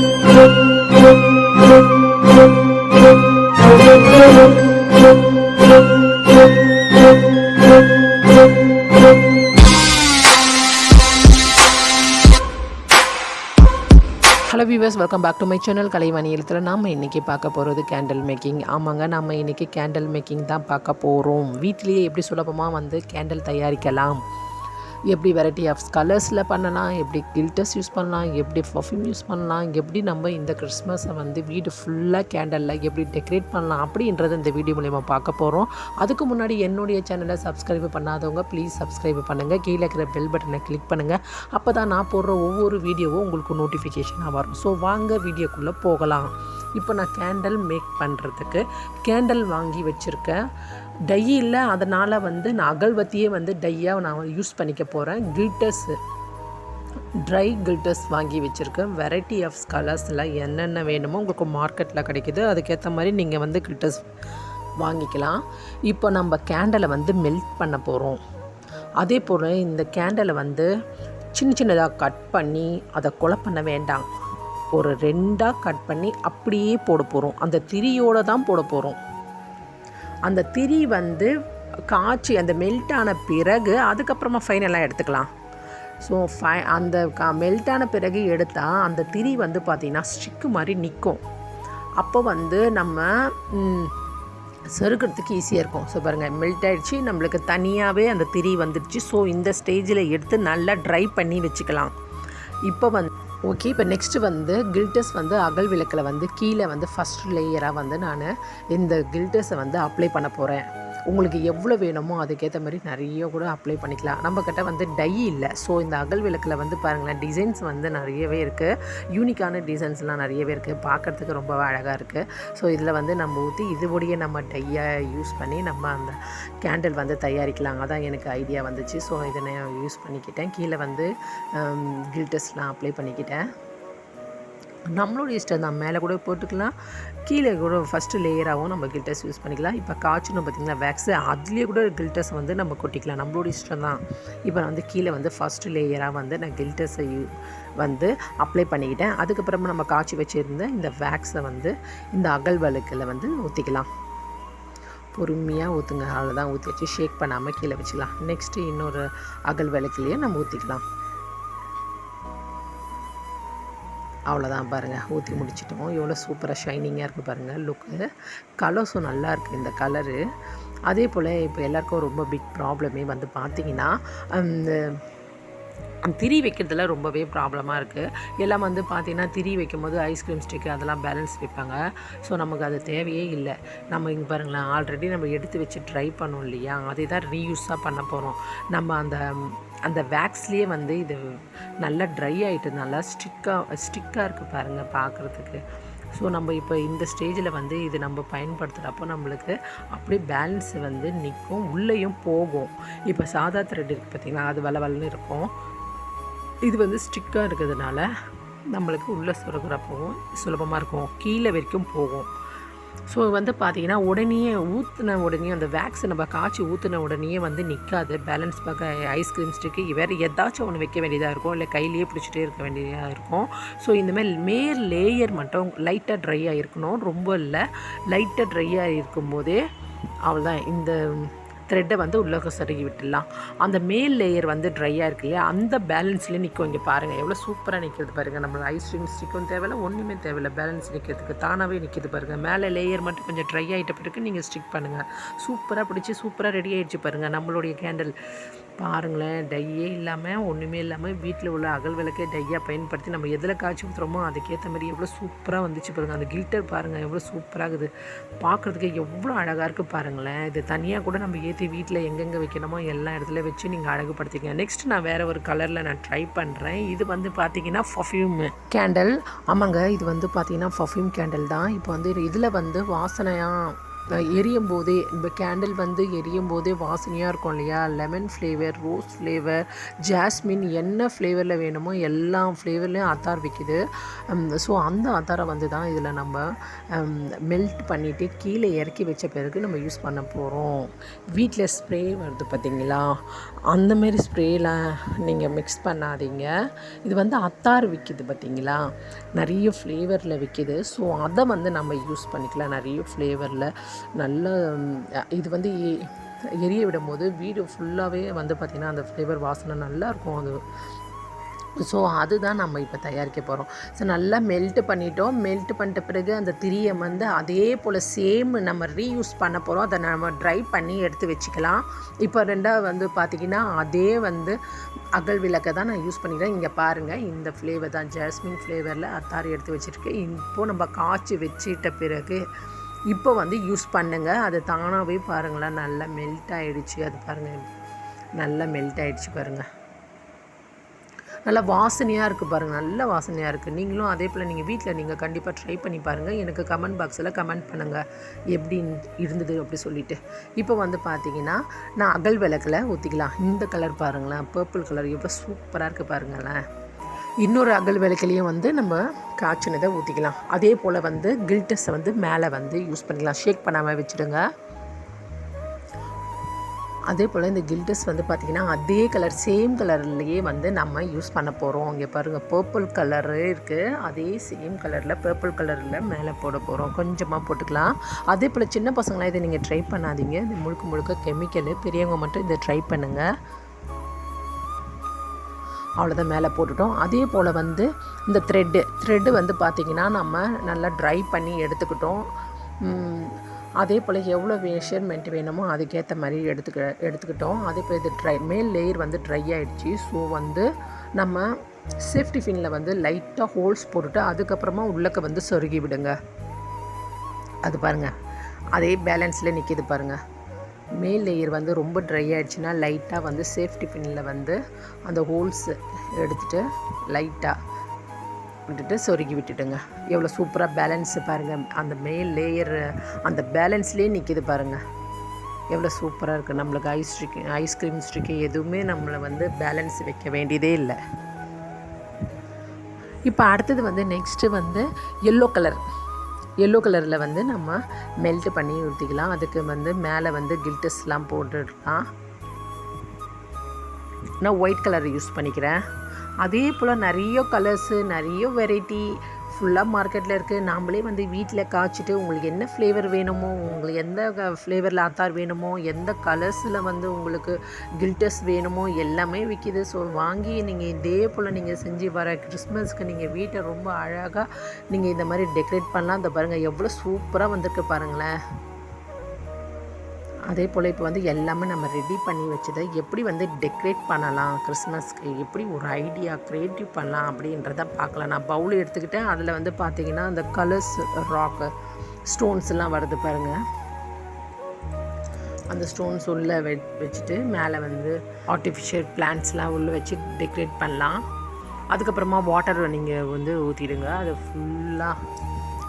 Hello viewers, welcome back to my channel கலைவாணியத்தில். நாம் இன்றைக்கி பார்க்க போகிறது கேண்டில் மேக்கிங். ஆமாங்க, நம்ம இன்றைக்கி கேண்டில் மேக்கிங் தான் பார்க்க போகிறோம். வீட்டிலேயே எப்படி சுலபமாக கேண்டில் தயாரிக்கலாம், எப்படி வெரைட்டி ஆஃப் கலர்ஸில் பண்ணலாம், எப்படி கில்டர்ஸ் யூஸ் பண்ணலாம், எப்படி பர்ஃப்யூம் யூஸ் பண்ணலாம், எப்படி நம்ம இந்த கிறிஸ்மஸை வீடு ஃபுல்லாக கேண்டலில் எப்படி டெக்கரேட் பண்ணலாம் அப்படின்றது இந்த வீடியோ மூலமா பார்க்க போகிறோம். அதுக்கு முன்னாடி என்னுடைய சேனலை சப்ஸ்கிரைப் பண்ணாதவங்க ப்ளீஸ் சப்ஸ்கிரைப் பண்ணுங்கள். கீழே இருக்கிற பெல் பட்டனை கிளிக் பண்ணுங்கள். அப்போ தான் நான் போடுற ஒவ்வொரு வீடியோவும் உங்களுக்கு நோட்டிஃபிகேஷனாக வரும். ஸோ வாங்க வீடியோக்குள்ளே போகலாம். இப்போ நான் கேண்டில் மேக் பண்ணுறதுக்கு கேண்டில் வாங்கி வச்சுருக்கேன். டை இல்லை, அதனால் நான் அகல்வத்தியே டையாக நான் யூஸ் பண்ணிக்க போகிறேன். கில்டர்ஸு, ட்ரை கில்டர்ஸ் வாங்கி வச்சுருக்கேன். வெரைட்டி ஆஃப் கலர்ஸில் என்னென்ன வேணுமோ உங்களுக்கு மார்க்கெட்டில் கிடைக்கிது. அதுக்கேற்ற மாதிரி நீங்கள் கில்டர்ஸ் வாங்கிக்கலாம். இப்போ நம்ம கேண்டலை மெல்ட் பண்ண போகிறோம். அதே போல் இந்த கேண்டலை சின்ன சின்னதாக கட் பண்ணி அதை கொலை பண்ண வேண்டாம். ஒரு ரெண்டாக கட் பண்ணி அப்படியே போட போகிறோம். அந்த திரியோடு தான் போட போகிறோம். அந்த திரி காய்ச்சி அந்த மெல்ட் ஆன பிறகு அதுக்கப்புறமா ஃபைனலாக எடுத்துக்கலாம். ஸோ அந்த மெல்ட்டான பிறகு எடுத்தால் அந்த திரி பார்த்திங்கன்னா ஸ்டிக்கு மாதிரி நிற்கும். அப்போ நம்ம செருக்கிறதுக்கு ஈஸியாக இருக்கும். ஸோ பாருங்கள், மெல்ட் ஆகிடுச்சு, நம்மளுக்கு தனியாகவே அந்த திரி வந்துடுச்சு. ஸோ இந்த ஸ்டேஜில் எடுத்து நல்லா ட்ரை பண்ணி வச்சுக்கலாம். இப்போ ஓகே, இப்போ நெக்ஸ்ட்டு கில்டர்ஸ் அகல் விளக்கில் கீழே ஃபஸ்ட் லேயராக நான் இந்த கில்டர்ஸை அப்ளை பண்ண போகிறேன். உங்களுக்கு எவ்வளோ வேணுமோ அதுக்கேற்ற மாதிரி நிறைய கூட அப்ளை பண்ணிக்கலாம். நம்மக்கிட்ட டை இல்லை. ஸோ இந்த அகல் விளக்கில் பாருங்களேன், டிசைன்ஸ் நிறையவே இருக்குது. யூனிக்கான டிசைன்ஸ்லாம் நிறையவே இருக்குது. பார்க்குறதுக்கு ரொம்ப அழகாக இருக்குது. ஸோ இதில் நம்ம ஊற்றி இதுபடியே நம்ம டையை யூஸ் பண்ணி நம்ம அந்த கேண்டில் தயாரிக்கலாம். அதான் எனக்கு ஐடியா வந்துச்சு. ஸோ இதை நான் யூஸ் பண்ணிக்கிட்டேன். கீழே கில்டர்ஸ்லாம் அப்ளை பண்ணிக்கிட்டேன். நம்மளோட இஷ்டம் தான், மேலே கூட போட்டுக்கலாம், கீழே கூட ஃபஸ்ட்டு லேயராகவும் நம்ம கில்டர்ஸ் யூஸ் பண்ணிக்கலாம். இப்போ காய்ச்சணும் பார்த்திங்களா வேக்ஸு, அதுலேயே கூட கில்டர்ஸ் நம்ம கொட்டிக்கலாம். நம்மளோட இஷ்டம் தான். இப்போ கீழே ஃபஸ்ட்டு லேயராக நான் கில்டர்ஸை அப்ளை பண்ணிக்கிட்டேன். அதுக்கப்புறமா நம்ம காய்ச்சி வச்சுருந்த இந்த வேக்ஸை இந்த அகல் விளக்கில் ஊற்றிக்கலாம். பொறுமையாக ஊற்றுங்க. அவ்வளோதான், ஊற்றி வச்சு ஷேக் பண்ணாமல் கீழே வச்சுக்கலாம். நெக்ஸ்ட்டு இன்னொரு அகல் விளக்குலேயே நம்ம ஊற்றிக்கலாம். அவ்வளோதான், பாருங்கள், ஊற்றி முடிச்சிட்டோம். எவ்வளோ சூப்பராக ஷைனிங்காக இருக்குது பாருங்கள். லுக்கு, கலர்ஸும் நல்லா இருக்குது இந்த கலரு. அதே போல் இப்போ எல்லாருக்கும் ரொம்ப பிக் ப்ராப்ளமே பார்த்திங்கன்னா திரி வைக்கிறதுல ரொம்பவே ப்ராப்ளமாக இருக்குது. எல்லாம் பார்த்திங்கன்னா திரி வைக்கும்போது ஐஸ்கிரீம் ஸ்டிக்கு அதெல்லாம் பேலன்ஸ் வைப்பாங்க. ஸோ நமக்கு அது தேவையே இல்லை. நம்ம இங்கே பாருங்களேன், ஆல்ரெடி நம்ம எடுத்து வச்சு ட்ரை பண்ணோம் இல்லையா, அதை தான் ரீயூஸாக பண்ண போகிறோம். நம்ம அந்த வேக்ஸ்லேயே இது நல்லா ட்ரை ஆகிட்டு நல்லா ஸ்டிக்காக இருக்குது பாருங்கள் பார்க்குறதுக்கு. ஸோ நம்ம இப்போ இந்த ஸ்டேஜில் இது நம்ம பயன்படுத்துகிறப்போ நம்மளுக்கு அப்படியே பேலன்ஸ் நிற்கும், உள்ளேயும் போகும். இப்போ சாதா த்ரெட் இருக்குது பார்த்திங்கன்னா, அது வளவலன்னு இருக்கும். இது ஸ்டிக்காக இருக்கிறதுனால நம்மளுக்கு உள்ளே சுரக்கிறப்பவும் சுலபமாக இருக்கும், கீழே வரைக்கும் போகும். ஸோ பார்த்திங்கன்னா ஊற்றின உடனே அந்த வேக்ஸை நம்ம காய்ச்சி ஊற்றின உடனே நிற்காது. பேலன்ஸ் பார்க்க ஐஸ்கிரீம் ஸ்டிக்கு வேறு ஏதாச்சும் ஒன்று வைக்க வேண்டியதாக இருக்கும், இல்லை கையிலேயே பிடிச்சிட்டே இருக்க வேண்டியதாக இருக்கும். ஸோ இந்தமாதிரி மேல் லேயர் மட்டும் லைட்டாக ட்ரையாக இருக்கணும், ரொம்ப இல்லை, லைட்டாக ட்ரையாக இருக்கும்போதே அவ்வளோதான். இந்த த்ரெட்டை உள்ளே சருகி விட்டுடலாம். அந்த மேல் லேயர் ட்ரையாக இருக்கு இல்லையா, அந்த பேலன்ஸ்லேயே நிற்கும். இங்கே பாருங்கள் எவ்வளோ சூப்பராக நிற்கிறது பாருங்கள். நம்ம ஐஸ்கிரீம் ஸ்டிக்கும் தேவையில்லை, ஒன்றுமே தேவையில்லை, பேலன்ஸ் நிற்கிறதுக்கு தானாகவே நிற்கிது பாருங்கள். மேலே லேயர் மட்டும் கொஞ்சம் ட்ரை ஆகிட்ட பிறகு நீங்கள் ஸ்டிக் பண்ணுங்கள். சூப்பராக பிடிச்சி சூப்பராக ரெடி ஆகிடுச்சு பாருங்கள் நம்மளுடைய கேண்டில். பாருங்களேன், டையே இல்லாமல் ஒன்றுமே இல்லாமல் வீட்டில் உள்ள அகல் விளக்கே டையாக பயன்படுத்தி நம்ம எதில் காய்ச்சி ஊற்றுறோமோ அதுக்கேற்ற மாதிரி எவ்வளோ சூப்பராக வந்துச்சு பாருங்கள். அந்த கில்டர் பாருங்கள் எவ்வளோ சூப்பராகுது, பார்க்குறதுக்கு எவ்வளோ அழகாக இருக்குது பாருங்களேன். இது தனியாக கூட நம்ம ஏற்றி வீட்டில் எங்கெங்கே வைக்கணுமோ எல்லா இடத்துல வச்சு நீங்கள் அழகுப்படுத்திக்கங்க. நெக்ஸ்ட் நான் வேறு ஒரு கலரில் நான் ட்ரை பண்ணுறேன். இது பார்த்திங்கன்னா பர்ஃப்யூம் கேண்டில். ஆமாங்க, இது பார்த்திங்கன்னா பர்ஃப்யூம் கேண்டில் தான். இப்போ இதில் வாசனையாக எரியும் போதே இந்த கேண்டில் எரியும் போதே வாசனையாக இருக்கும் இல்லையா, lemon flavour, rose flavour, jasmine, என்ன ஃப்ளேவரில் வேணுமோ எல்லா ஃப்ளேவர்லேயும் அத்தார் விற்கிது. ஸோ அந்த அத்தாரை தான் இதில் நம்ம மெல்ட் பண்ணிவிட்டு கீழே இறக்கி வச்ச பிறகு நம்ம யூஸ் பண்ண போகிறோம். வீட்டில் ஸ்ப்ரே வருது பார்த்திங்களா, அந்தமாரி ஸ்ப்ரேலாம் நீங்கள் மிக்ஸ் பண்ணாதீங்க. இது அத்தார் விற்கிது பார்த்திங்களா, நிறைய ஃப்ளேவரில் விற்கிது. ஸோ அதை வந்து நம்ம யூஸ் பண்ணிக்கலாம். நிறைய ஃப்ளேவரில் நல்ல இது வந்து எரிய விடும்போது வீடு ஃபுல்லாகவே வந்து பார்த்திங்கன்னா அந்த ஃப்ளேவர் வாசனை நல்லாயிருக்கும் அது. ஸோ அதுதான் நம்ம இப்போ தயாரிக்க போகிறோம். ஸோ நல்லா மெல்ட்டு பண்ணிட்டோம். மெல்ட்டு பண்ணிட்ட பிறகு அந்த திரியை வந்து அதே போல் சேம் நம்ம ரீயூஸ் பண்ண போகிறோம். அதை நம்ம ட்ரை பண்ணி எடுத்து வச்சுக்கலாம். இப்போ ரெண்டாவது வந்து பார்த்திங்கன்னா அதே வந்து அகல் விளக்கை தான் நான் யூஸ் பண்ணிக்கிறேன். இங்கே பாருங்கள், இந்த ஃப்ளேவர் தான் ஜாஸ்மின் ஃப்ளேவரில் அத்தாரி எடுத்து வச்சுருக்கேன். இப்போது நம்ம காய்ச்சி வச்சிட்ட பிறகு இப்போ வந்து யூஸ் பண்ணுங்கள். அது தானாகவே பாருங்களேன் நல்லா மெல்ட் ஆகிடுச்சு. அது பாருங்கள் நல்லா மெல்ட் ஆகிடுச்சு பாருங்கள். நல்லா வாசனையாக இருக்குது பாருங்கள், நல்ல வாசனையாக இருக்குது. நீங்களும் அதே போல் நீங்கள் வீட்டில் நீங்கள் கண்டிப்பாக ட்ரை பண்ணி பாருங்கள். எனக்கு கமெண்ட் பாக்ஸில் கமெண்ட் பண்ணுங்கள் எப்படி இருந்தது அப்படி சொல்லிவிட்டு. இப்போ வந்து பார்த்திங்கன்னா நான் அகல் விளக்கில் ஊற்றிக்கலாம். இந்த கலர் பாருங்களேன், பர்பிள் கலர் எவ்வளோ சூப்பராக இருக்குது பாருங்களேன். இன்னொரு அகல் விளக்குலேயும் வந்து நம்ம காய்ச்சினதை ஊற்றிக்கலாம். அதே போல் வந்து கில்டஸை வந்து மேலே வந்து யூஸ் பண்ணிக்கலாம். ஷேக் பண்ணாமல் வச்சுடுங்க. அதே போல் இந்த கில்டஸ் வந்து பார்த்திங்கன்னா அதே கலர் சேம் கலர்லேயே வந்து நம்ம யூஸ் பண்ண போகிறோம். இங்கே பாருங்கள் பர்பிள் கலரு இருக்குது. அதே சேம் கலரில் பர்பிள் கலரில் மேலே போட போகிறோம். கொஞ்சமாக போட்டுக்கலாம். அதே போல் சின்ன பசங்களாம் இதை நீங்கள் ட்ரை பண்ணாதீங்க. இது முழுக்க முழுக்க கெமிக்கலு. பெரியவங்க மட்டும் இதை ட்ரை பண்ணுங்கள். அவ்வளோதான், மேலே போட்டுட்டோம். அதே போல் வந்து இந்த த்ரெட்டு வந்து பார்த்திங்கன்னா நம்ம நல்லா ட்ரை பண்ணி எடுத்துக்கிட்டோம். அதே போல் எவ்வளோ மெஷர்மெண்ட் வேணுமோ அதுக்கேற்ற மாதிரி எடுத்துக்கிட்டோம். அதே போல் இது மேல் லேயர் வந்து ட்ரை ஆகிடுச்சு. ஸோ வந்து நம்ம சேஃப்டி ஃபின்னில் வந்து லைட்டாக ஹோல்ஸ் போட்டுட்டு அதுக்கப்புறமா உள்ளக்க வந்து சொருகி விடுங்க. அது பாருங்கள் அதே பேலன்ஸில் நிற்கிது பாருங்கள். மேல் லேயர் வந்து ரொம்ப ட்ரை ஆகிடுச்சுன்னா லைட்டாக வந்து சேஃப்டி ஃபின்னில் வந்து அந்த ஹோல்ஸ் எடுத்துகிட்டு லைட்டாக விட்டுட்டு சொருகி விட்டுட்டுங்க. எவ்வளோ சூப்பராக பேலன்ஸு பாருங்கள். அந்த மேல் லேயர் அந்த பேலன்ஸ்லேயே நிற்கிது பாருங்கள், எவ்வளோ சூப்பராக இருக்குது. நம்மளுக்கு ஐஸ்கிரீம் ஸ்டிக்கு எதுவுமே நம்மளை வந்து பேலன்ஸ் வைக்க வேண்டியதே இல்லை. இப்போ அடுத்தது வந்து நெக்ஸ்ட்டு வந்து எல்லோ கலரில் வந்து நம்ம மெல்ட் பண்ணி ஊற்றிக்கலாம். அதுக்கு வந்து மேலே வந்து கில்டஸ்லாம் போட்டுடலாம். நான் ஒயிட் கலர் யூஸ் பண்ணிக்கிறேன். அதே போல் நிறைய கலர்ஸு நிறைய வெரைட்டி ஃபுல்லாக மார்க்கெட்டில் இருக்குது. நாம்ளே வந்து வீட்டில் காய்ச்சிட்டு உங்களுக்கு என்ன ஃப்ளேவர் வேணுமோ, உங்களுக்கு எந்த ஃப்ளேவரில் அத்தார் வேணுமோ, எந்த கலர்ஸில் வந்து உங்களுக்கு கில்டஸ் வேணுமோ எல்லாமே விற்கிது. ஸோ வாங்கி நீங்கள் இதே போல் நீங்கள் செஞ்சு வர கிறிஸ்மஸ்க்கு நீங்கள் வீட்டை ரொம்ப அழகாக நீங்கள் இந்த மாதிரி டெக்கரேட் பண்ணலாம். இந்த பாருங்கள் எவ்வளோ சூப்பராக வந்திருக்கு பாருங்களேன். அதே போல் இப்போ வந்து எல்லாமே நம்ம ரெடி பண்ணி வச்சதை எப்படி வந்து டெக்கரேட் பண்ணலாம், கிறிஸ்மஸ்க்கு எப்படி ஒரு ஐடியா க்ரியேட்டிவ் பண்ணலாம் அப்படின்றத பார்க்கலாம். நான் பவுல் எடுத்துக்கிட்டேன். அதில் வந்து பார்த்திங்கன்னா அந்த கலர்ஸ் ராக்கு ஸ்டோன்ஸ்லாம் வருது பாருங்கள். அந்த ஸ்டோன்ஸ் உள்ளே வச்சுட்டு மேலே வந்து ஆர்டிஃபிஷியல் பிளான்ட்ஸ்லாம் உள்ளே வச்சு டெக்கரேட் பண்ணலாம். அதுக்கப்புறமா வாட்டர் நீங்கள் வந்து ஊற்றிடுங்க. அது ஃபுல்லாக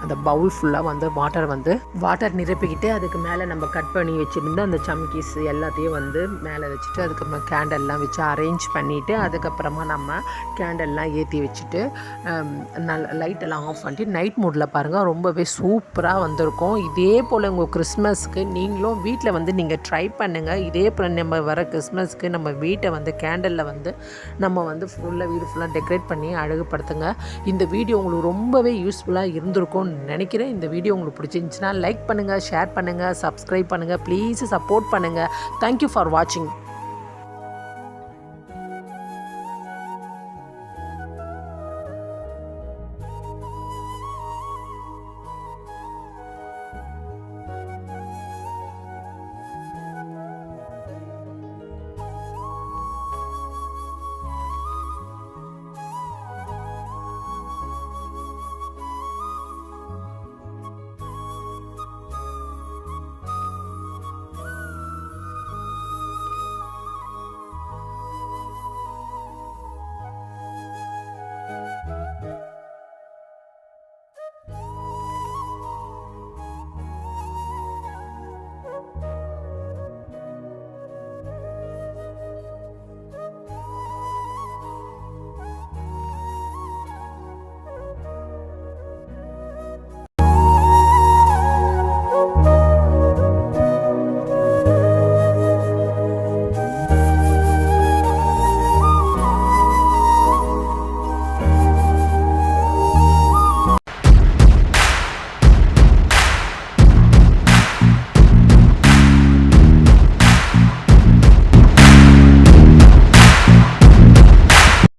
அந்த பவுல் ஃபுல்லாக வந்து வாட்டர் நிரப்பிக்கிட்டு அதுக்கு மேலே நம்ம கட் பண்ணி வச்சுருந்து அந்த சம்கீஸ் எல்லாத்தையும் வந்து மேலே வச்சுட்டு அதுக்கப்புறமா கேண்டல்லாம் வச்சு அரேஞ்ச் பண்ணிவிட்டு அதுக்கப்புறமா நம்ம கேண்டல்லாம் ஏற்றி வச்சுட்டு லைட்டெல்லாம் ஆஃப் பண்ணிட்டு நைட் மூடில் பாருங்கள் ரொம்பவே சூப்பராக வந்திருக்கும். இதே போல் உங்கள் கிறிஸ்மஸ்க்கு நீங்களும் வீட்டில் வந்து நீங்கள் ட்ரை பண்ணுங்கள். இதே போல் நம்ம வர கிறிஸ்மஸ்க்கு நம்ம வீட்டை வந்து கேண்டலில் வந்து நம்ம வந்து வீடு ஃபுல்லாக டெக்கரேட் பண்ணி அழகுபடுத்துங்க. இந்த வீடியோ உங்களுக்கு ரொம்பவே யூஸ்ஃபுல்லாக இருந்திருக்கும் நினைக்கிறேன். இந்த வீடியோ உங்களுக்கு பிடிச்சிருந்துச்சுன்னா லைக் பண்ணுங்கள், ஷேர் பண்ணுங்கள், சப்ஸ்கிரைப் பண்ணுங்கள், ப்ளீஸ் சப்போர்ட் பண்ணுங்கள். தேங்க்யூ ஃபார் வாட்சிங்.